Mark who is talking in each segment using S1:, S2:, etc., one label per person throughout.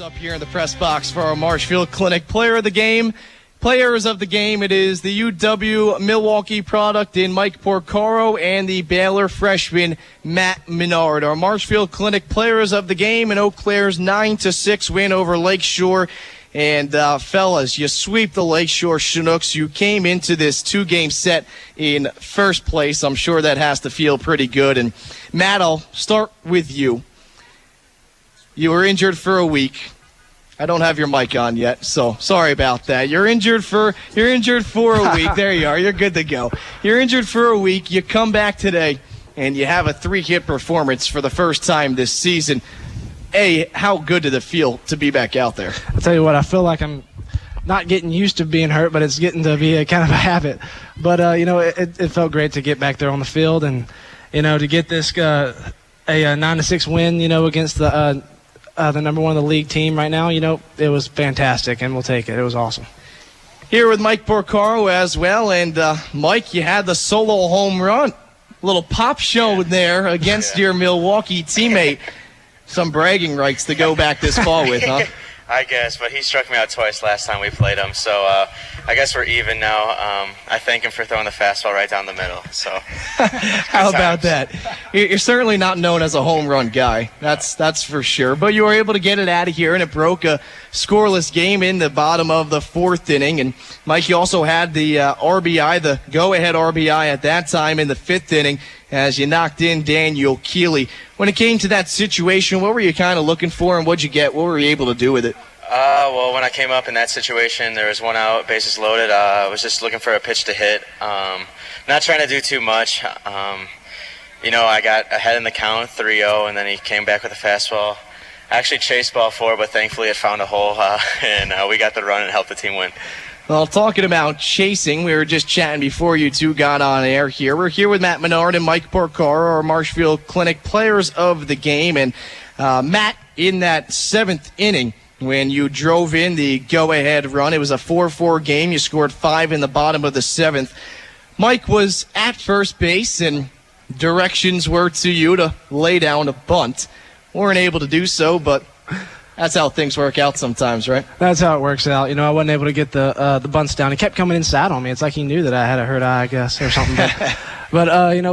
S1: Up here in the press box for our Marshfield Clinic Player of the Game. Players of the game, it is the UW Milwaukee product in Mike Porcaro and the Baylor freshman Matt Menard. Our Marshfield Clinic Players of the Game in Eau Claire's 9-6 win over Lakeshore. And fellas, you sweep the Lakeshore Chinooks. You came into this two-game set in first place. I'm sure that has to feel pretty good. And Matt, I'll start with you. You were injured for a week. I don't have your mic on yet, so sorry about that. You're injured for a week. There you are. You're good to go. You're injured for a week. You come back today, and you have a 3-hit performance for the first time this season. How good did it feel to be back out there?
S2: I'll tell you what, I feel like I'm not getting used to being hurt, but it's getting to be a kind of a habit. But, it felt great to get back there on the field and, to get this a 9-6 win, against the number one of the league team right now. It was fantastic, and we'll take it. It was awesome.
S1: Here with Mike Porcaro as well, and Mike, you had the solo home run. Little pop show there against your Milwaukee teammate. Some bragging rights to go back this far with, huh?
S3: I guess, but he struck me out twice last time we played him, so I guess we're even now. I thank him for throwing the fastball right down the middle. So,
S1: how about that? You're certainly not known as a home run guy, that's for sure. But you were able to get it out of here, and it broke a scoreless game in the bottom of the fourth inning. And Mike, you also had the RBI, the go-ahead RBI at that time in the fifth inning, as you knocked in Daniel Keeley. When it came to that situation, what were you kind of looking for, and what'd you get? What were you able to do with it?
S3: Well, when I came up in that situation, there was one out, bases loaded. I was just looking for a pitch to hit. Not trying to do too much. I got ahead in the count, 3-0, and then he came back with a fastball. I actually chased ball 4, but thankfully it found a hole, and we got the run and helped the team win.
S1: Well, talking about chasing, we were just chatting before you two got on air here. We're here with Matt Menard and Mike Porcaro, our Marshfield Clinic Players of the Game. And Matt, in that 7th inning, when you drove in the go-ahead run, it was a 4-4 game. You scored 5 in the bottom of the 7th. Mike was at first base, and directions were to you to lay down a bunt. Weren't able to do so, but that's how things work out sometimes, right?
S2: That's how it works out. I wasn't able to get the bunts down. He kept coming inside on me. It's like he knew that I had a hurt eye, I guess, or something. But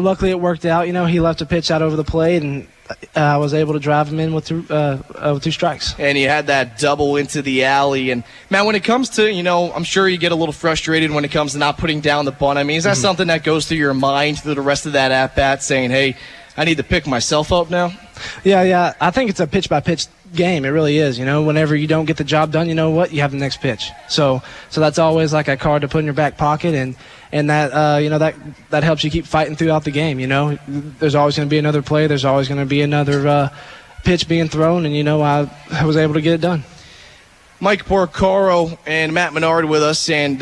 S2: luckily it worked out. He left a pitch out over the plate, and I was able to drive him in with 2 strikes.
S1: And you had that double into the alley. And, man, when it comes to, I'm sure you get a little frustrated when it comes to not putting down the bunt. I mean, is that something that goes through your mind through the rest of that at-bat, saying, hey, I need to pick myself up now?
S2: Yeah. I think it's a pitch-by-pitch game. It really is. Whenever you don't get the job done, you know what? You have the next pitch. So that's always like a card to put in your back pocket, and that that helps you keep fighting throughout the game. There's always going to be another play. There's always going to be another pitch being thrown, and I was able to get it done.
S1: Mike Porcaro and Matt Menard with us, and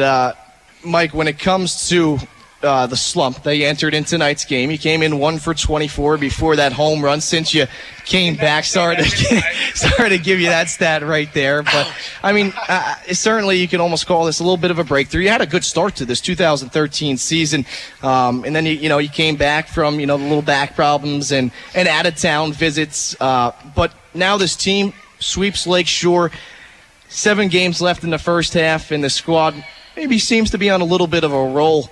S1: Mike, when it comes to the slump they entered in tonight's game, you came in 1 for 24 before that home run. Since you came back, sorry to give you that stat right there, but I mean, certainly you can almost call this a little bit of a breakthrough. You had a good start to this 2013 season, and then you came back from the little back problems and out of town visits, but now this team sweeps Lakeshore. 7 games left in the first half, and the squad maybe seems to be on a little bit of a roll.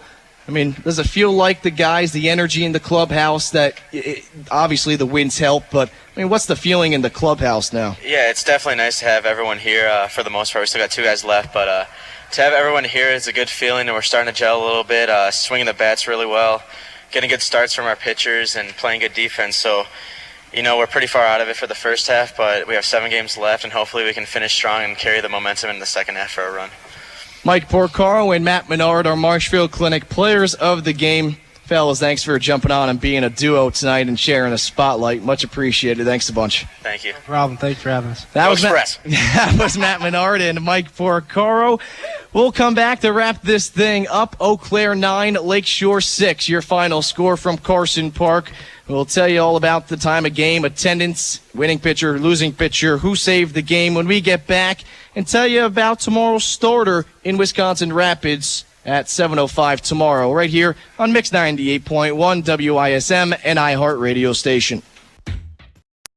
S1: I mean, does it feel like the guys, the energy in the clubhouse, that obviously the wins help, but I mean, what's the feeling in the clubhouse now?
S3: Yeah, it's definitely nice to have everyone here for the most part. We still got 2 guys left, but to have everyone here is a good feeling, and we're starting to gel a little bit, swinging the bats really well, getting good starts from our pitchers, and playing good defense. So, we're pretty far out of it for the first half, but we have 7 games left, and hopefully we can finish strong and carry the momentum in the second half for a run.
S1: Mike Porcaro and Matt Menard, our Marshfield Clinic Players of the Game. Fellas, thanks for jumping on and being a duo tonight and sharing a spotlight. Much appreciated. Thanks a bunch.
S3: Thank you.
S2: No problem. Thanks for having us.
S1: That was Matt Menard and Mike Porcaro. We'll come back to wrap this thing up. Eau Claire 9, Lakeshore 6, your final score from Carson Park. We'll tell you all about the time of game, attendance, winning pitcher, losing pitcher, who saved the game when we get back, and tell you about tomorrow's starter in Wisconsin Rapids at 7:05 tomorrow, right here on Mix 98.1 WISM and iHeart Radio Station.